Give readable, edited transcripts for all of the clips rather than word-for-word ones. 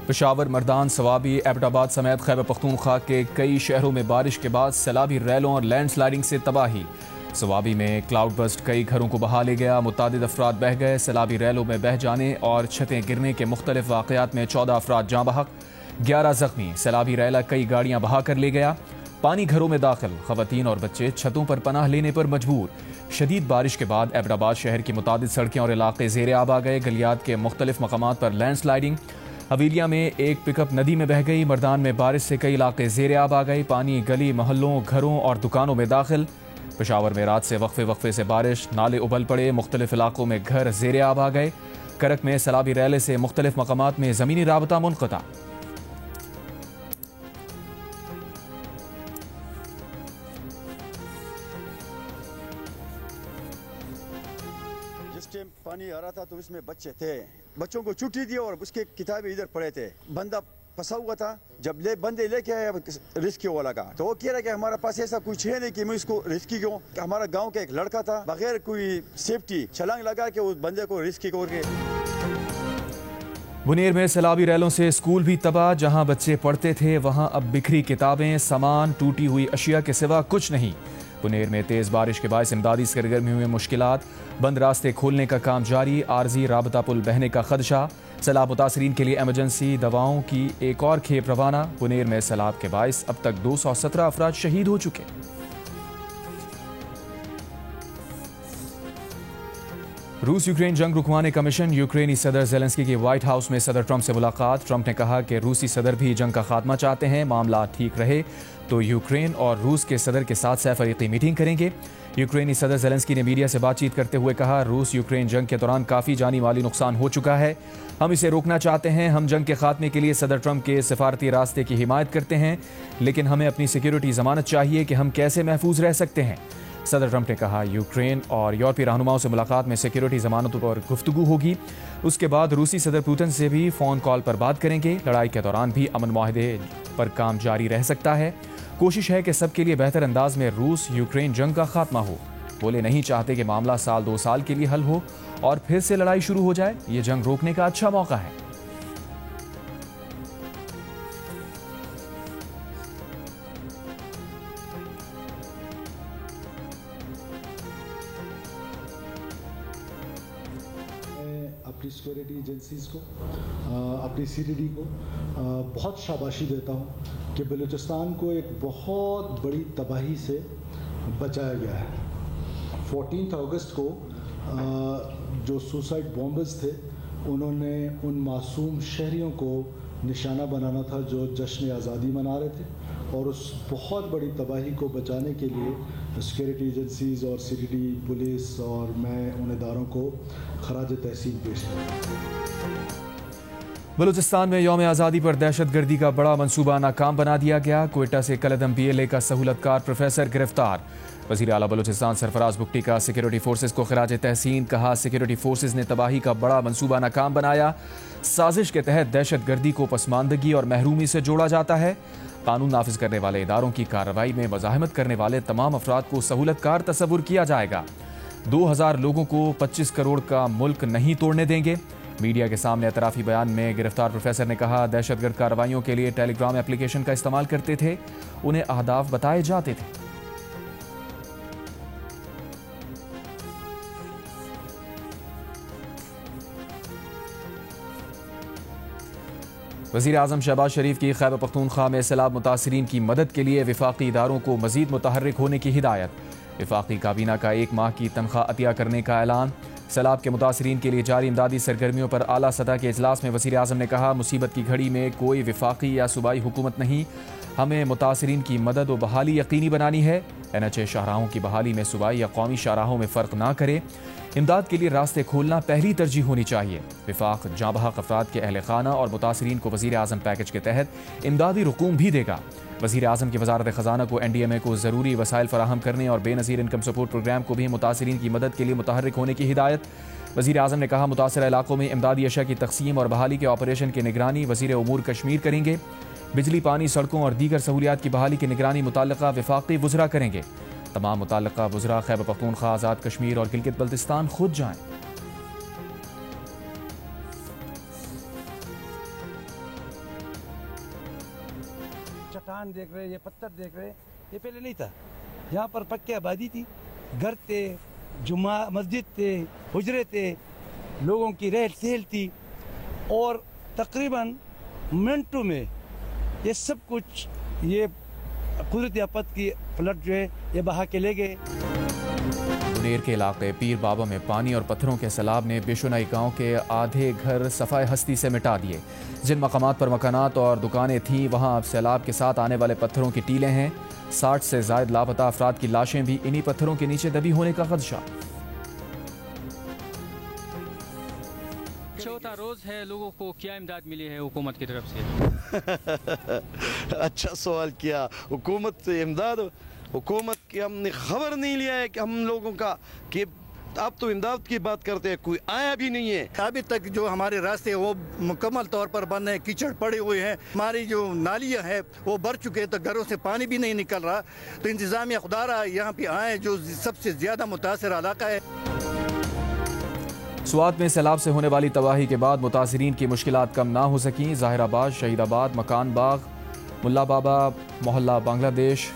पेशावर, मर्दान, सवाबी, एबटाबाद समेत खैबर पख्तूनख्वा के कई शहरों में बारिश के बाद सैलाबी रैलों और लैंडस्लाइडिंग से तबाही। सवाबी में क्लाउड बस्ट कई घरों को बहा ले गया, मुतादिद अफराद बह गए। सैलाबी रैलों में बह जाने और छतें गिरने के मुख्तलिफ वाक़यात में 14 अफराद जाँ बहक, 11 जख्मी। सैलाबी रैला कई गाड़ियाँ बहा कर ले गया। पानी घरों में दाखिल, खवातीन और बच्चे छतों पर पनाह लेने पर मजबूर। शदीद बारिश के बाद एबटाबाद शहर की मुतादिद सड़कें और इलाके ज़ेरे आब आ गए। गलियात के मुख्तलिफ मकामात पर लैंडस्लाइडिंग। हवेलिया में एक पिकअप नदी में बह गई। मर्दान में बारिश से कई इलाके ज़ेरे आब आ गए। पानी गली, मोहल्लों, घरों और दुकानों में दाखिल। पेशावर में रात से वक्फे से बारिश, नाले उबल पड़े। मुख्तलिफ इलाकों में घर ज़ेरे आब आ गए। करक में सैलाबी रैले से मुख्तलिफ मकामात में ज़मीनी राबता मुनक़ता। जिस टाइम पानी आ रहा था तो इसमें बच्चे थे, बच्चों को छुट्टी दी और उसके किताबें इधर पड़े थे। बंदा फंसा हुआ था, जब बंदे लेके आए रेस्क्यू वाला का, तो वो कह रहा कि हमारे पास ऐसा कुछ है नहीं कि मैं इसको रेस्क्यू क्यों। हमारा गांव का एक लड़का था, बगैर कोई सेफ्टी छलांग लगा के उस बंदे को रेस्क्यू करके। बुनेर में सैलाबी रैलों से स्कूल भी तबाह। जहां बच्चे पढ़ते थे वहां अब बिखरी किताबें, सामान, टूटी हुई अशिया के सिवा कुछ नहीं। बुनेर में तेज बारिश के बायस इमदादी सरगर्मियों में मुश्किलात। बंद रास्ते खोलने का काम जारी, आरजी राबता पुल बहने का खदशा। सैलाब मुतासरीन के लिए एमरजेंसी दवाओं की एक और खेप रवाना। बुनेर में सैलाब के बायस अब तक 217 अफराद शहीद हो चुके। रूस यूक्रेन जंग रुकवाने का मिशन। यूक्रेनी सदर ज़ेलेंस्की की व्हाइट हाउस में सदर ट्रंप से मुलाकात। ट्रंप ने कहा कि रूसी सदर भी जंग का खात्मा चाहते हैं। मामला ठीक रहे तो यूक्रेन और रूस के सदर के साथ सहफरीकी मीटिंग करेंगे। यूक्रेनी सदर ज़ेलेंस्की ने मीडिया से बातचीत करते हुए कहा, रूस यूक्रेन जंग के दौरान काफ़ी जानी माली नुकसान हो चुका है। हम इसे रोकना चाहते हैं। हम जंग के खात्मे के लिए सदर ट्रंप के सिफारती रास्ते की हिमायत करते हैं, लेकिन हमें अपनी सिक्योरिटी ज़मानत चाहिए कि हम कैसे महफूज रह सकते हैं। सदर ट्रंप ने कहा, यूक्रेन और यूरोपीय रहनुमाओं से मुलाकात में सिक्योरिटी जमानतों पर गुफ्तगू होगी। उसके बाद रूसी सदर पुतिन से भी फ़ोन कॉल पर बात करेंगे। लड़ाई के दौरान भी अमन मुआहदे पर काम जारी रह सकता है। कोशिश है कि सबके लिए बेहतर अंदाज में रूस यूक्रेन जंग का खात्मा हो। बोले नहीं चाहते कि मामला साल 2 साल के लिए हल हो और फिर से लड़ाई शुरू हो जाए। ये जंग रोकने का अच्छा मौका है। अपनी सिक्योरिटी एजेंसीज को, अपनी सीटीडी को बहुत शाबाशी देता हूँ कि बलूचिस्तान को एक बहुत बड़ी तबाही से बचाया गया है। 14 अगस्त को जो सुसाइड बॉम्बर्स थे, उन्होंने उन मासूम शहरियों को निशाना बनाना था जो जश्न आज़ादी मना रहे थे, और उस बहुत बड़ी तबाही को बचाने के लिए सिक्योरिटी एजेंसीज और सीटीडी, पुलिस और मैं उन इदारों को खराज तहसीन पेश करता हूँ। बलूचिस्तान में यौम आज़ादी पर दहशतगर्दी का बड़ा मंसूबा नाकाम बना दिया गया। क्वेटा से कलदम BLA का सहूलतकार प्रोफेसर गिरफ्तार। वज़ीर आला बलूचिस्तान सरफराज बुगटी का सिक्योरिटी फोर्सेज को खराज तहसीन। कहा, सिक्योरिटी फोर्सेज ने तबाही का बड़ा मंसूबा नाकाम बनाया। साजिश के तहत दहशतगर्दी को पसमानदगी और महरूमी से जोड़ा जाता है। कानून नाफिज करने वाले इदारों की कार्रवाई में मज़ाहमत करने वाले तमाम अफराद को सहूलतकार तस्वुर किया जाएगा। 2000 लोगों को 25 करोड़ का मुल्क नहीं तोड़ने देंगे। मीडिया के सामने एतराफ़ी बयान में गिरफ्तार प्रोफेसर ने कहा, दहशतगर्द कार्रवाइयों के लिए टेलीग्राम एप्लीकेशन का इस्तेमाल करते थे। उन्हें अहदाफ बताए जाते थे। वज़ीर आज़म शहबाज शरीफ की खैबर पख्तूनख्वा में सैलाब मुतासरीन की मदद के लिए वफाकी इदारों को मज़ीद मुतहर्रिक होने की हिदायत। वफाकी काबीना का 1 माह की तनख्वाह अतिया करने का ऐलान। सैलाब के मुतासरीन के लिए जारी इमदादी सरगर्मियों पर आला सतह के इजलास में वज़ीर आज़म ने कहा, मुसीबत की घड़ी में कोई वफाकी या सूबाई हुकूमत नहीं, हमें मुतासरीन की मदद व बहाली यकीनी बनानी है। NHA शाहराहों की बहाली में सूबाई या कौमी शाहराहों में फ़र्क ना करे। इमदाद के लिए रास्ते खोलना पहली तरजीह होनी चाहिए। विफाक जाँ बहक अफराद के अहल खाना और मुतासरीन को वज़ीर आज़म पैकेज के तहत इमदादी रकूम भी देगा। वज़ीर आज़म की वज़ारत ख़जाना को NDMA को ज़रूरी वसाइल फराहम करने और बेनज़ीर इनकम सपोर्ट प्रोग्राम को भी मुतासरीन की मदद के लिए मुतहर्रिक होने की हिदायत। वज़ीर आज़म ने कहा, मुतासर इलाकों में इमदादी अशया की तकसीम और बहाली के ऑपरेशन की निगरानी वज़ीर उमूर कश्मीर करेंगे। बिजली, पानी, सड़कों और दीगर सहूलियात की बहाली की निगरानी मुताल्लिक़ा वफाक़ी वज़रा करेंगे। तमाम मुताल्लिक़ा वज़रा खैबर पख्तूनख्वा, आज़ाद कश्मीर और गिलगित बल्तिस्तान खुद जाएँ। चट्टान देख रहे, ये पत्थर देख रहे, ये पहले नहीं था। यहाँ पर पक्की आबादी थी, घर थे, जुम्मा मस्जिद थे, हुजरे थे, लोगों की रहल सहल थी और तकरीबन मिनटों में ये सब कुछ ये कुदरती आफत की फ्लड जो है ये बहा के ले गए। मुनेर के इलाके पीर बाबा में पानी और पत्थरों के सैलाब ने बेशुनाई गांव के आधे घर सफाए हस्ती से मिटा दिए। जिन मकामात पर मकानात और दुकानें थीं वहां अब सैलाब के साथ आने वाले पत्थरों की टीलें हैं। 60 से ज्यादा लापता अफराद की लाशें भी इन्हीं पत्थरों के नीचे दबी होने का खदशा। चौथा रोज है, लोगों को क्या इमदाद मिली है हुकूमत की तरफ से? अच्छा सवाल किया। हुकूमत से इमदाद, हुकूमत की हमने खबर नहीं लिया है कि हम लोगों का कि आप तो इमदाद की बात करते हैं, कोई आया भी नहीं है। अभी तक जो हमारे रास्ते वो मुकम्मल तौर पर बंद हैं, कीचड़ पड़े हुए हैं, हमारी जो नालियाँ हैं वो भर चुके हैं, तो घरों से पानी भी नहीं निकल रहा। तो इंतज़ामिया खुदारा यहाँ पे आए, जो सबसे ज़्यादा मुतासर इलाका है। स्वात में सैलाब से होने वाली तबाही के बाद मुतासरीन की मुश्किलात कम ना हो सकीं। ज़ाहिराबाद, शहीदाबाद, मकान बाग, मुल्ला बाबा, मोहल्ला बांग्लादेश,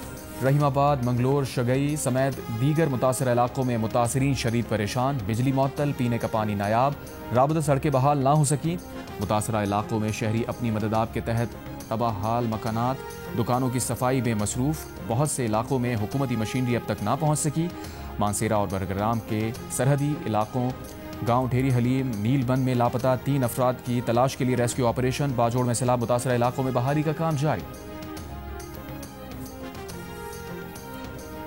रहीमाबाद, मंगलोर, शगई समेत दीगर मुतासर इलाकों में मुतासरीन शदीद परेशान। बिजली मुअत्तल, पीने का पानी नायाब, राबता सड़कें बहाल ना हो सकीं। मुतासरा इलाकों में शहरी अपनी मददाब के तहत तबाह हाल मकानात, दुकानों की सफाई में मसरूफ़। बहुत से इलाकों में हुकूमती मशीनरी अब तक ना पहुँच सकी। मानसेरा और बरग्राम के सरहदी इलाकों गांव ढेरी हलीम, नीलबंद में लापता 3 अफराद की तलाश के लिए रेस्क्यू ऑपरेशन। बाजोड़ में सैलाब मुतासरा इलाकों में बहाली का काम जारी।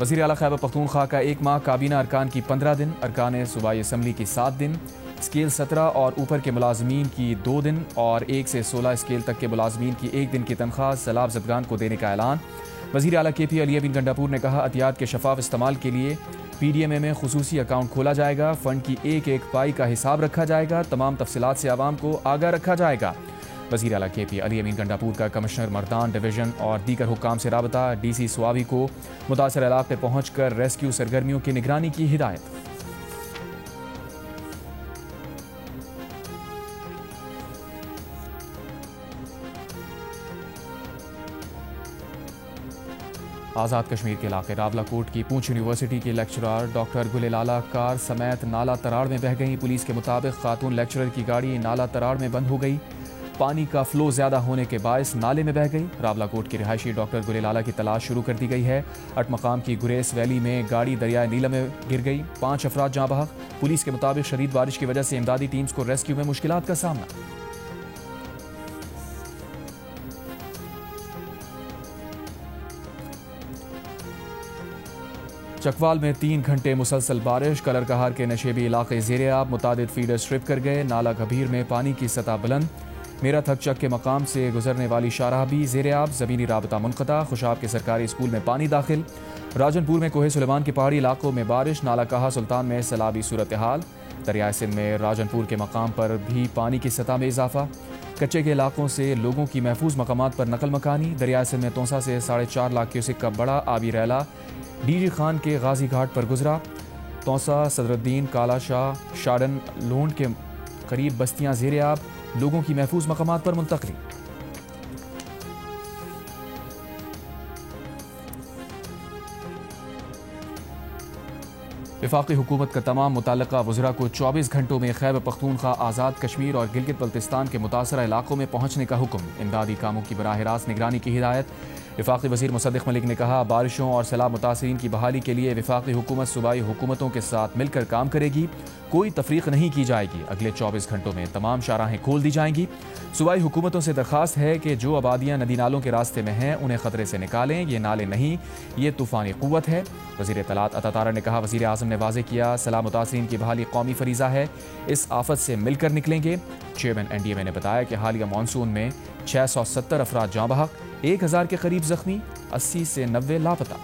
वज़ीर आला खैबर पख्तूनख्वा का 1 माह, काबीना अरकान की 15 दिन, अरकान सूबाई असम्बली की 7 दिन, स्केल 17 और ऊपर के मुलाजमीन की 2 दिन और 1 से 16 स्केल तक के मुलाजमीन की 1 दिन की तनख्वाह सैलाब ज़दगान को देने का ऐलान। वज़ीर आला KP अली अमीन गंडापुर ने कहा, अतियात के शफाफ इस्तेमाल के लिए PDMA में खुसूसी अकाउंट खोला जाएगा। फंड की एक पाई का हिसाब रखा जाएगा। तमाम तफसीलात से आवाम को आगाह रखा जाएगा। वज़ीर आला KP अली अमीन गंडापुर का कमिश्नर मर्दान डिवीज़न और दीगर हुक्काम से राबता। DC स्वाबी को मुतासर इलाके पहुँच कर रेस्क्यू सरगर्मियों की निगरानी की हिदायत। आज़ाद कश्मीर के इलाके रावलाकोट की पूंछ यूनिवर्सिटी की लेक्चरर डॉक्टर गुलेलाला कार समेत नाला तराड़ में बह गई। पुलिस के मुताबिक खातून लेक्चरर की गाड़ी नाला तराड़ में बंद हो गई। पानी का फ्लो ज्यादा होने के बायस नाले में बह गई। रावलाकोट की रिहायशी डॉक्टर गुलेलाला की तलाश शुरू कर दी गई है। अटमकाम की गुरेस वैली में गाड़ी दरियाए नीलम में गिर गई। 5 अफराद जाँ बहक। पुलिस के मुताबिक शदीद बारिश की वजह से इमदादी टीम्स को रेस्क्यू में मुश्किलात का सामना। चकवाल में 3 घंटे मुसलसल बारिश। कलर कहार के नशेबी इलाके ज़ेरे आब, मुतादिद फीडर स्ट्रिप कर गए। नाला गभीर में पानी की सतह बुलंद। मेरा थकचक के मकाम से गुजरने वाली शाहराह भी ज़ेरे आब, ज़मीनी राबता मुनक़ता। खुशाब के सरकारी स्कूल में पानी दाखिल। राजनपुर में कोहे सुलेमान के पहाड़ी इलाकों में बारिश। नाला कहा सुल्तान में सैलाबी सूरत हाल। दरियाए सिंध में राजनपुर के मकाम पर भी पानी की सतह में इजाफा। कच्चे के इलाकों से लोगों की महफूज मकामात पर नकल मकानी। दरियाए सिंध में तोसा से 4.5 लाख क्यूसिक का बड़ा आबी रैला DG खान के गाजी घाट पर गुजरा। तोसा, सदरुद्दीन, काला शाह, शाडन, लोंड के करीब बस्तियां ज़ेरे आब, लोगों की महफूज मकामात पर मुंतकली। वफाकी हुकूमत का तमाम मुतल्लिका वज़रा को 24 घंटों में खैबर पख्तूनख्वा, आज़ाद कश्मीर और गिलगित बल्तिस्तान के मुतासरा इलाकों में पहुँचने का हुक्म। इमदादी कामों की बराह रास्त निगरानी की हिदायत। वफाकी वज़ीर मुसद्दिक़ मलिक ने कहा, बारिशों और सैलाब मुतासरीन की बहाली के लिए वफाकी हुकूमत सूबाई हुकूमतों के साथ मिलकर काम करेगी। कोई तफरीक नहीं की जाएगी। अगले 24 घंटों में तमाम शाहराहें खोल दी जाएंगी। सूबाई हुकूमतों से दरख्वास्त है कि जो आबादियाँ नदी नालों के रास्ते में हैं उन्हें खतरे से निकालें। ये नाले नहीं, ये तूफ़ानी क़ुव्वत है। वज़ीर इत्तलात अता तारा ने कहा, वज़ीर आज़म ने वाज़ेह किया, सैलाब मुतासरीन की बहाली कौमी फरीज़ा है। इस आफत से मिलकर निकलेंगे। चेयरमैन NDMA ने बताया कि हालिया मानसून में 670 अफराद जाँ बहक, 1000 के करीब जख्मी, 80 से 90 लापता।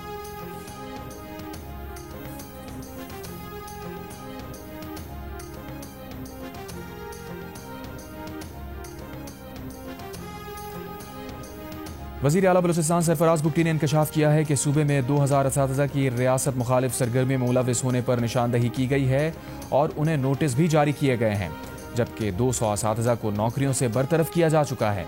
वज़ीर आला बलूचिस्तान सरफराज बुगटी ने इंकशाफ किया है कि सूबे में 2000 असातिज़ा की रियासत मुखालिफ सरगर्मी में मुलविस होने पर निशानदही की गई है और उन्हें नोटिस भी जारी किए गए हैं, जबकि 200 असातिज़ा को नौकरियों से बरतरफ किया जा चुका है।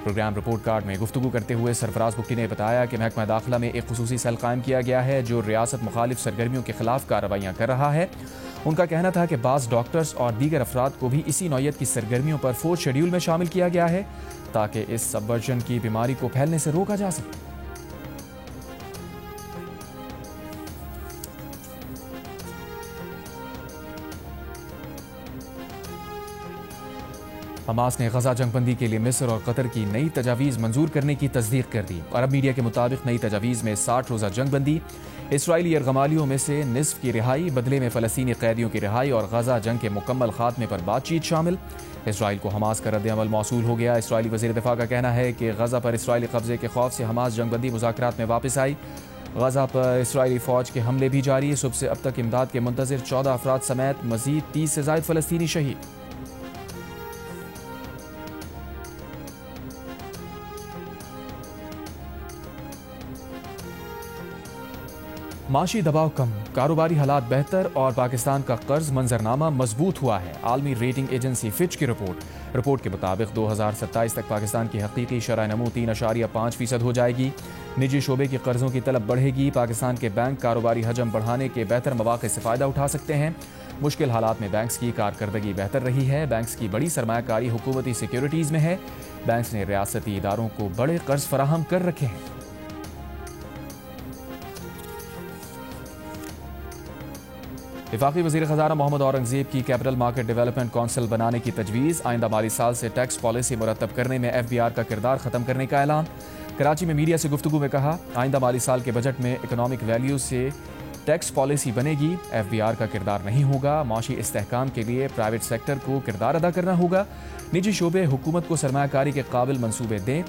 प्रोग्राम रिपोर्ट कार्ड में गुफ्तगू करते हुए सरफराज बुक्टी ने बताया कि महकमा दाखिला में एक खुसूसी सेल कायम किया गया है जो रियासत मुखालिफ सरगर्मियों के खिलाफ कार्रवाइयाँ कर रहा है। उनका कहना था कि बाज़ डॉक्टर्स और दीगर अफराद को भी इसी नौयत की सरगर्मियों पर 4th शेड्यूल में शामिल किया गया है ताकि इस सबवर्जन की बीमारी को फैलने से रोका जा सके। हमास ने गजा जंगबंदी के लिए मिस्र और कतर की नई तजावीज़ मंजूर करने की तस्दीक कर दी। अरब मीडिया के मुताबिक नई तजावीज़ में 60 रोज़ा जंगबंदी, इसराइली यरगमालियों में से निसफ की रिहाई, बदले में फ़लस्तीनी कैदियों की रिहाई और गजा जंग के मुकम्मल खात्मे पर बातचीत शामिल। इसराइल को हमास का रद्द-ए-अमल मौसूल हो गया। इसराइली वज़ीर दिफा का कहना है कि गजा पर इसराइली कब्जे के खौफ से हमास जंगबंदी मुज़ाकरात में वापस आई। गजा पर इसराइली फ़ौज के हमले भी जारी। सुबह से अब तक इमदाद के मुंतज़िर 14 अफराद समेत मज़ीद 30 से ज़ायद फ़लस्तीनी शहीद। माशी दबाव कम, कारोबारी हालात बेहतर और पाकिस्तान का कर्ज मंजरनामा मजबूत हुआ है। आलमी रेटिंग एजेंसी फिच की रिपोर्ट के मुताबिक 2027 तक पाकिस्तान की हकीकी शरह नमू 3.5% हो जाएगी। निजी शोबे की कर्जों की तलब बढ़ेगी। पाकिस्तान के बैंक कारोबारी हजम बढ़ाने के बेहतर मौके से फ़ायदा उठा सकते हैं। मुश्किल हालात में बैंक्स की कारकर्दगी बेहतर रही है। बैंक्स की बड़ी सरमायाकारी हुकूमती सिक्योरिटीज़ में है। बैंक्स ने रियासती इदारों को बड़े कर्ज फराहम कर रखे हैं। वफाकी वज़ीर ख़ज़ाना मोहम्मद औरंगज़ेब की कैपिटल मार्केट डेवलपमेंट काउंसिल बनाने की तजवीज़। आइंदा माली साल से टैक्स पॉलिसी मुरतब करने में FBR का किरदार ख़त्म करने का ऐलान। कराची में मीडिया से गुफ्तगू में कहा, आइंदा माली साल के बजट में इकोनॉमिक वैल्यू से टैक्स पॉलिसी बनेगी। FBR का किरदार नहीं होगा। माशी इस्तेहकाम के लिए प्राइवेट सेक्टर को किरदार अदा करना होगा। निजी शोबे हुकूमत को सरमायाकारी के काबिल मनसूबे दें।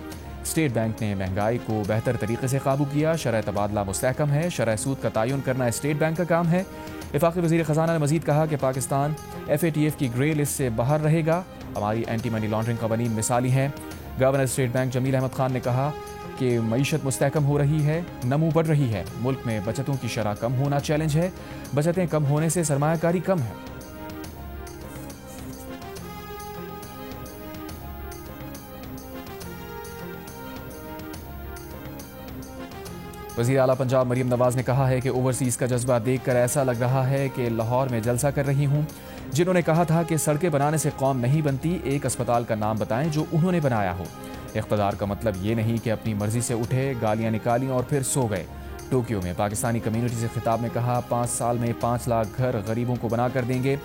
स्टेट बैंक ने महंगाई को बेहतर तरीके से काबू किया। शरह तबादला मुस्तहकम है। शरह सूद का तयन करना स्टेट बैंक का काम है। वफाकी वज़ीर ख़ज़ाना ने मज़ीद कहा कि पाकिस्तान FATF की ग्रे लिस्ट से बाहर रहेगा। हमारी एंटी मनी लॉन्ड्रिंग कवानीन मिसाली हैं। Governor State Bank Jameel Ahmed Khan ने कहा कि मईशत मुस्तहकम हो रही है, नमू बढ़ रही है। मुल्क में बचतों की शरह कम होना चैलेंज है। बचतें कम होने से सरमायाकारी कम है। वज़ीर आला पंजाब मरीम नवाज़ ने कहा है कि ओवरसीज़ का जज्बा देखकर ऐसा लग रहा है कि लाहौर में जलसा कर रही हूँ। जिन्होंने कहा था कि सड़कें बनाने से कौम नहीं बनती, एक अस्पताल का नाम बताएं जो उन्होंने बनाया हो। इक़्तिदार का मतलब ये नहीं कि अपनी मर्जी से उठे, गालियाँ निकाली और फिर सो गए। टोक्यो में पाकिस्तानी कम्युनिटी से खिताब में कहा, 5 साल में 5 लाख घर गरीबों को बना कर देंगे।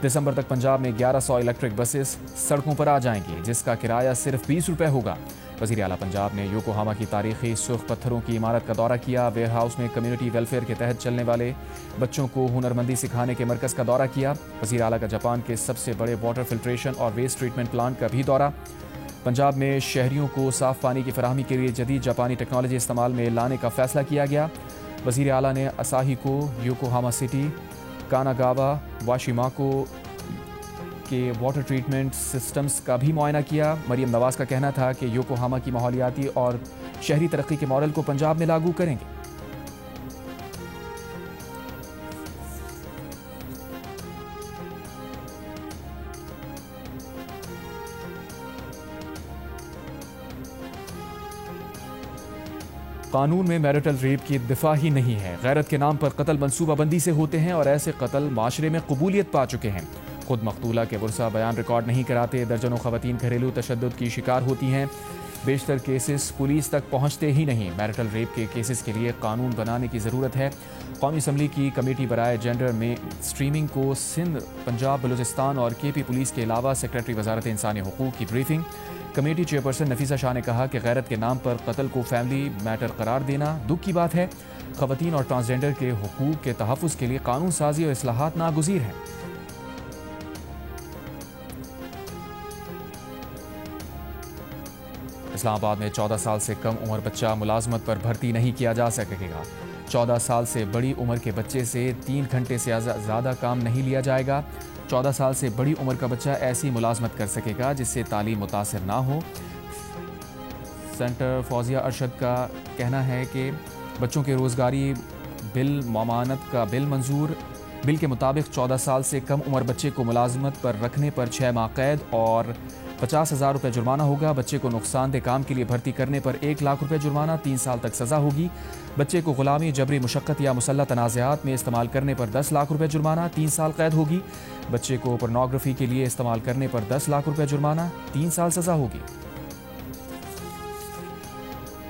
दिसंबर तक पंजाब में 1100 इलेक्ट्रिक बसेस सड़कों पर आ जाएंगी, जिसका किराया सिर्फ 20 रुपये होगा। वज़ीर आला पंजाब ने योकोहामा की तारीखी सुर्ख पत्थरों की इमारत का दौरा किया। वेयर हाउस में कम्युनिटी वेलफेयर के तहत चलने वाले बच्चों को हुनरमंदी सिखाने के मरकज़ का दौरा किया। वज़ीर आला का जापान के सबसे बड़े वाटर फिल्ट्रेशन और वेस्ट ट्रीटमेंट प्लांट का भी दौरा। पंजाब में शहरियों को साफ़ पानी की फराहमी के लिए जदीद जापानी टेक्नोलॉजी इस्तेमाल में लाने का फ़ैसला किया गया। वज़ीर आला ने असाही को, योकोहामा सिटी, कानागावा, वाशिमाको के वाटर ट्रीटमेंट सिस्टम्स का भी मुआयना किया। मरीम नवाज़ का कहना था कि योकोहामा की माहौलियाती और शहरी तरक्की के मॉडल को पंजाब में लागू करेंगे। कानून में मैरिटल रेप की दिफा ही नहीं है। गैरत के नाम पर कत्ल मनसूबाबंदी से होते हैं और ऐसे कत्ल माशरे में कबूलियत पा चुके हैं। खुद मकतूला के वरसा बयान रिकॉर्ड नहीं कराते। दर्जनों खवातीन घरेलू तशद्दुद की शिकार होती हैं। बेशतर केसेस पुलिस तक पहुँचते ही नहीं। मैरिटल रेप के केसेस के लिए कानून बनाने की ज़रूरत है। कौमी असम्बली की कमेटी बराए जेंडर में स्ट्रीमिंग को सिंध, पंजाब, बलूचिस्तान और KP पुलिस के अलावा सेक्रेटरी वजारत इंसानी हुकूक की briefing. Committee chairperson Nafisa Shah ने कहा कि गैरत के नाम पर कत्ल को फैमिली मैटर करार देना दुख की बात है। खवातीन और ट्रांसजेंडर के हुकूक के तहफ़्फ़ुज़ के लिए कानून साजी और इस्लाहात नागुज़ीर हैं। इस्लामाबाद में 14 साल से कम उम्र बच्चा मुलाजमत पर भर्ती नहीं किया जा सकेगा। 14 साल से बड़ी उम्र के बच्चे से 3 घंटे से ज़्यादा काम नहीं लिया जाएगा। 14 साल से बड़ी उम्र का बच्चा ऐसी मुलाजमत कर सकेगा जिससे तालीम मुतासिर ना हो। सेंटर फौजिया अरशद का कहना है कि बच्चों के रोज़गारी बिल, ममानत का बिल मंजूर, बिल के मुताबिक 14 साल से कम उम्र बच्चे को मुलाजमत पर रखने पर 6 माह कैद और 50,000 रुपये जुर्माना होगा। बच्चे को नुकसानदेह काम के लिए भर्ती करने पर 1 लाख रुपये जुर्माना, 3 साल तक सजा होगी। बच्चे को गुलामी, जबरी मुशक्कत या मुसल्लह तनाज़ात में इस्तेमाल करने पर 10 लाख रुपये जुर्माना, 3 साल कैद होगी। बच्चे को पोर्नोग्राफी के लिए इस्तेमाल करने पर 10 लाख रुपये जुर्माना, 3 साल सजा होगी।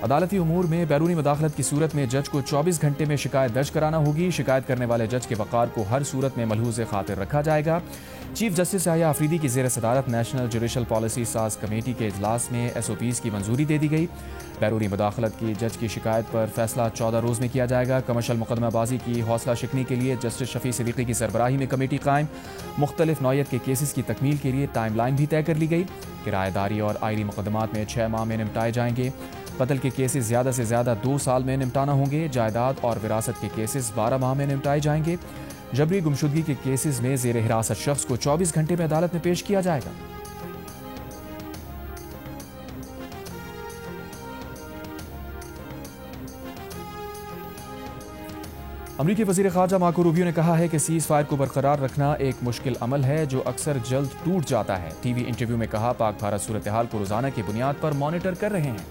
अदालती उमूर में बैरूनी मुदाखलत की सूरत में जज को 24 घंटे में शिकायत दर्ज कराना होगी। शिकायत करने वाले जज के वक़ार को हर सूरत में मलहूज़ खातिर रखा जाएगा। चीफ जस्टिस याह्या अफरीदी की ज़ेर सदारत नेशनल जुडिशल पॉलिसी साज कमेटी के इजलास में SOPs की मंजूरी दे दी गई। बैरूनी मुदाखलत की जज की शिकायत पर फैसला 14 रोज़ में किया जाएगा। कमर्शल मुकदमाबाजी की हौसला शिकनी के लिए जस्टिस शफी सिद्दीकी की सरबराही में कमेटी कायम। मुख्तलिफ नौयत के केसेस की तकमील के लिए टाइम लाइन भी तय कर ली गई। किराएदारी और आइनी मुकदमात में 6 माह में निपटाए जाएंगे। कत्ल के केसेस ज़्यादा से ज़्यादा 2 साल में निपटाना होंगे। जायदाद और विरासत के केसेस 12 माह में निपटाए जाएंगे। जबरी गुमशुदगी के केसेस में ज़ेर हिरासत शख्स को 24 घंटे में अदालत में पेश किया जाएगा। अमरीकी वज़ीर ख़ारजा मार्को रूबियो ने कहा है कि सीज़ फायर को बरकरार रखना एक मुश्किल अमल है जो अक्सर जल्द टूट जाता है। TV इंटरव्यू में कहा, पाक भारत सूरत हाल को रोज़ाना की बुनियाद पर मॉनिटर कर रहे हैं।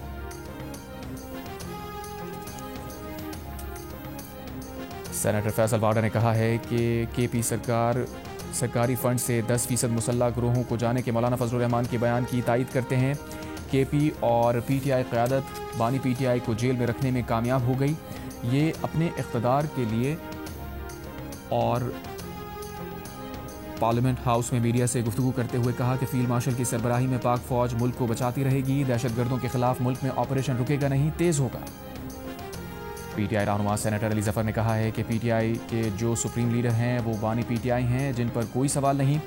सेनेटर फैसल वाडा ने कहा है कि KP सरकारी फंड से 10% मुसल्लह गिरोहों को जाने के मौलाना फजलुर रहमान के बयान की तायीद करते हैं। KP और PTI क़यादत बानी PTI को जेल में रखने में कामयाब हो गई। ये अपने इक़्तिदार के लिए और पार्लियामेंट हाउस में मीडिया से गुफ्तगू करते हुए कहा कि फील्ड मार्शल की सरबराही में पाक फ़ौज मुल्क को बचाती रहेगी। दहशतगर्दों के खिलाफ मुल्क में ऑपरेशन रुकेगा नहीं, तेज़ होगा। PTI रहनुमा सेनेटर अली जफ़र ने कहा है कि PTI के जो सुप्रीम लीडर हैं वो बानी PTI हैं, जिन पर कोई सवाल नहीं।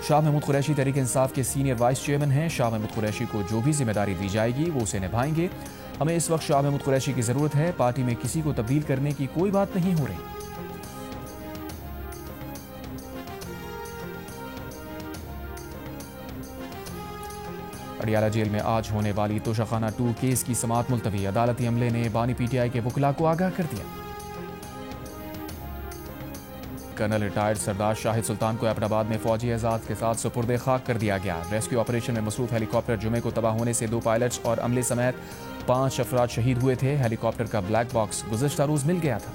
शाह महमूद कुरैशी तहरीक इंसाफ के सीनियर वाइस चेयरमैन हैं। शाह महमूद कुरैशी को जो भी जिम्मेदारी दी जाएगी वो उसे निभाएंगे। हमें इस वक्त शाह महमूद कुरैशी की ज़रूरत है। पार्टी में किसी को तब्दील करने की कोई बात नहीं हो रही। अडियाला जेल में आज होने वाली तोशाखाना 2 केस की समाअत मुलतवी। अदालती अमले ने बानी PTI के वकला को आगाह कर दिया। कर्नल रिटायर्ड सरदार शाहिद सुल्तान को एबटाबाद में फौजी एजाज के साथ सुपुर्द खाक कर दिया गया। रेस्क्यू ऑपरेशन में मसरूफ हेलीकॉप्टर जुमे को तबाह होने से 2 पायलट्स और अमले समेत 5 अफराद शहीद हुए थे। हेलीकॉप्टर का ब्लैक बॉक्स गुज़िश्ता रोज मिल गया था।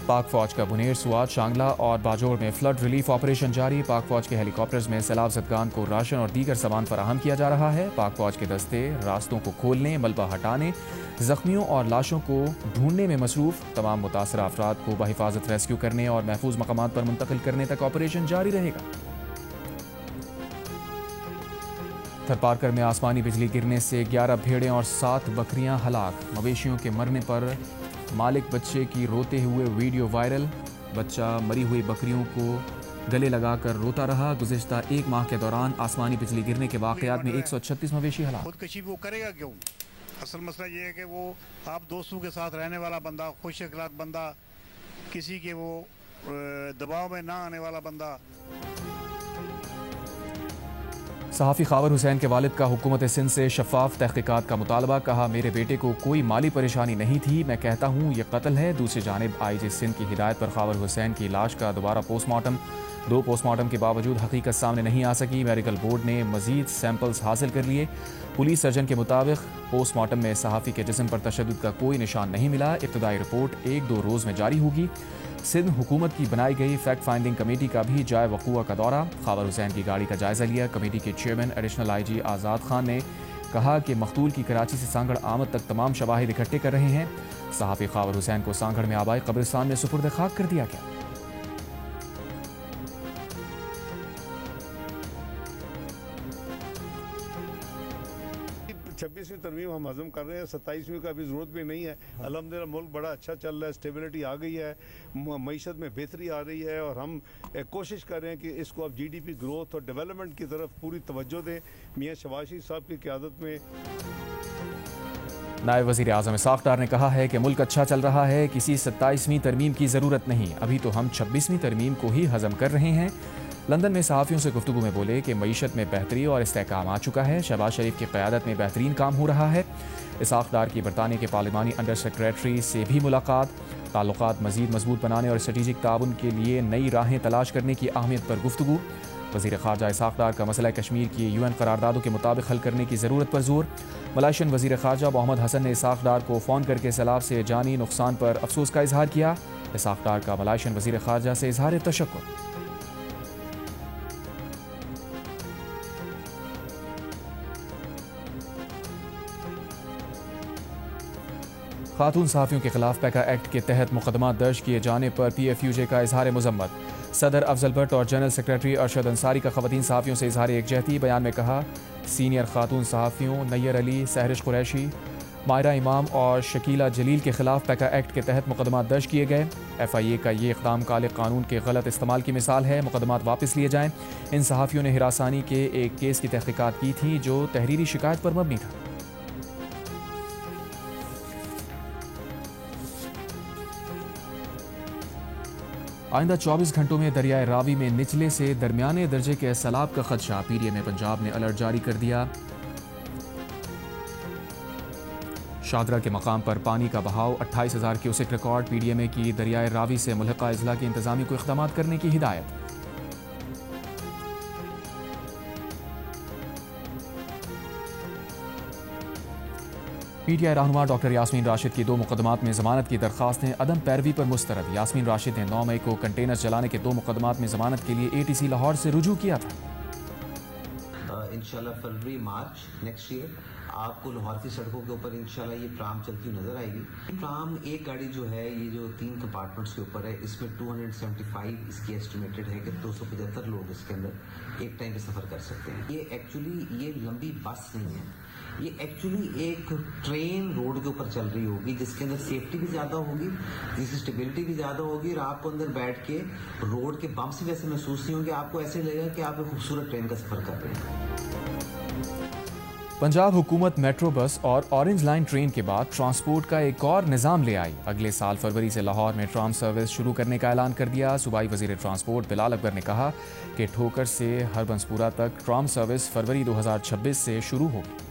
पाक फौज का बुनेर, सुआत, शांगला और बाजोर में फ्लड रिलीफ ऑपरेशन जारी। पाक फौज के हेलीकॉप्टर्स में सैलाब ज़दगान को राशन और दीगर सामान फराहम किया जा रहा है। पाक फौज के दस्ते रास्तों को खोलने, मलबा हटाने, जख्मियों और लाशों को ढूंढने में मसरूफ। तमाम मुतासरा अफराद को बहिफाजत रेस्क्यू करने और महफूज मकामात पर मुंतकिल करने तक ऑपरेशन जारी रहेगा। थरपारकर में आसमानी बिजली गिरने से 11 भेड़ें और 7 बकरियां हलाक। मवेशियों के मरने पर मालिक बच्चे की रोते हुए वीडियो वायरल। बच्चा मरी हुई बकरियों को गले लगाकर रोता रहा। गुज़िश्ता 1 माह के दौरान आसमानी बिजली गिरने के वाक़यात में 136 मवेशी हलाक। खुदकशी वो करेगा क्यों? असल मसला ये है कि वो आप दोस्तों के साथ रहने वाला बंदा, खुश अखलाक बंदा, किसी के वो दबाव में ना आने वाला बंदा। सहाफ़ी खावर हुसैन के वालिद का हुकूमत सिंध से शफाफ तहक़ीक़ात का मुतालबा। कहा, मेरे बेटे को कोई माली परेशानी नहीं थी, मैं कहता हूँ ये कत्ल है। दूसरी जानिब IG सिंध की हिदायत पर खावर हुसैन की लाश का दोबारा पोस्टमार्टम। 2 पोस्टमार्टम के बावजूद हकीकत सामने नहीं आ सकी। मेडिकल बोर्ड ने मजीद सैंपल्स हासिल कर लिए। पुलिस सर्जन के मुताबिक पोस्टमार्टम में सहाफ़ी के जिस्म पर तशद्दुद का कोई निशान नहीं मिला। इब्तदाई रिपोर्ट 1-2 रोज़ में जारी होगी। सिंध हुकूमत की बनाई गई फैक्ट फाइंडिंग कमेटी का भी जाए वक़ूआ का दौरा। खावर हुसैन की गाड़ी का जायजा लिया। कमेटी के चेयरमैन एडिशनल IG आज़ाद खान ने कहा कि मकतूल की कराची से सांगड़ आमद तक तमाम शवाहिद इकट्ठे कर रहे हैं। सहाफ़ी खावर हुसैन को सांगड़ में आबाई कब्रिस्तान में सुपुर्द खाक कर दिया गया। 26वीं तरमीम हम हज़म कर रहे हैं, 27वीं का अभी ज़रूरत भी नहीं है। अल्हम्दुलिल्लाह मुल्क बड़ा अच्छा चल रहा है, स्टेबिलिटी आ गई है, मईशत में बेहतरी आ रही है और हम कोशिश कर रहे हैं कि इसको अब GDP ग्रोथ और डेवलपमेंट की तरफ पूरी तवज्जो दें। मियाँ शहबाज शरीफ साहब की क़यादत में नायब वज़ीर आज़म इसाक़ डार ने कहा है कि मुल्क अच्छा चल रहा है, किसी 27वीं तरमीम की ज़रूरत नहीं। अभी तो हम 26वीं तरमीम को ही हज़म कर रहे हैं। लंदन में सहाफ़ियों से गुफ्तगू में बोले कि मईशत में बेहतरी और इस्तेहकाम आ चुका है। शहबाज शरीफ की क़यादत में बेहतरीन काम हो रहा है। इसाक़ डार की बरतानिया के पार्लिमानी अंडर सेक्रेटरी से भी मुलाकात। ताल्लुकात मज़ीद मजबूत बनाने और स्ट्रेटेजिक ताउन के लिए नई राहें तलाश करने की अहमियत पर गुफ्तगू। वज़ीर ख़ारजा इसाक़ डार का मसला कश्मीर की UN करारदादों के मुताबिक हल करने की ज़रूरत पर जोर। मलाइशियन वज़ीर ख़ारजा मोहम्मद हसन ने इसाक़ डार को फ़ोन करके सैलाब से जानी नुकसान पर अफसोस का इजहार किया। इसाक़ डार का मलाइशियन वज़ीर ख़ारजा से इजहार तशक्कुर। खातून सहाफ़ियों के खिलाफ पैका एक्ट के तहत मुकदमा दर्ज किए जाने पर PFUJ का इजहार मज़म्मत। सदर अफजल भट्ट और जनरल सेक्रेटरी अरशद अंसारी का ख़वातीन सहाफ़ियों से इजहार एकजहती। बयान में कहा, सीनियर खातून सहाफ़ियों नैयर अली, सहरिश कुरैशी, मायरा इमाम और शकीला जलील के खिलाफ पैका एक्ट के तहत मुकदमा दर्ज किए गए। FIA का ये इक़दाम काले कानून के गलत इस्तेमाल की मिसाल है। मुकदमात वापस लिए जाएँ। इन सहाफ़ियों ने हिरासानी के एक केस की तहक़ीक़ात की थी जो तहरीरी शिकायत पर मबनी था। आइंदा 24 घंटों में दरियाए रावी में निचले से दरमियाने दर्जे के सैलाब का खदशा। PDM में पंजाब ने अलर्ट जारी कर दिया। शादरा के मकाम पर पानी का बहाव 28,000 क्यूसेक रिकॉर्ड। PDM की दरियाए रावी से मुल्हका अजला की इंतजामी को इक़दाम करने की हिदायत। PTI रहनुमा डॉक्टर यास्मीन राशिद की 2 मुकदमात में जमानत की दरखास्तें अदम पैरवी पर मुस्तरद। यास्मीन राशिद ने 9 मई को कंटेनर चलाने के 2 मुकदमात में जमानत के लिए ATC लाहौर से रुजू किया था। इंशाल्लाह फरवरी मार्च नेक्स्ट ईयर आपको लाहौर की सड़कों के ऊपर इंशाल्लाह ये प्राम चलती हुई नजर आएगी। प्राम एक गाड़ी जो है, ये जो 3 कंपार्टमेंट्स के ऊपर है, इसमें 275 इसकी एस्टिमेटेड है कि 275 लोग इसके अंदर एक टाइम पे सफर कर सकते हैं। ये एक्चुअली ये लंबी बस नहीं है, ये एक्चुअली एक ट्रेन रोड के ऊपर चल रही होगी जिसके अंदर सेफ्टी भी ज्यादा होगी, जिसकी स्टेबिलिटी भी ज्यादा होगी और आपको अंदर बैठ के रोड के बम्प्स भी वैसे महसूस नहीं होंगे। आपको ऐसे लगेगा कि आप एक खूबसूरत ट्रेन का सफर कर रहे हैं। पंजाब हुकूमत मेट्रो बस और ऑरेंज लाइन ट्रेन के बाद ट्रांसपोर्ट का एक और निज़ाम ले आई। अगले साल फरवरी से लाहौर में ट्राम सर्विस शुरू करने का ऐलान कर दिया। सूबाई वज़ीर ट्रांसपोर्ट बिलाल अकबर ने कहा कि ठोकर से हरबंसपुरा तक ट्राम सर्विस फरवरी 2026 से शुरू होगी।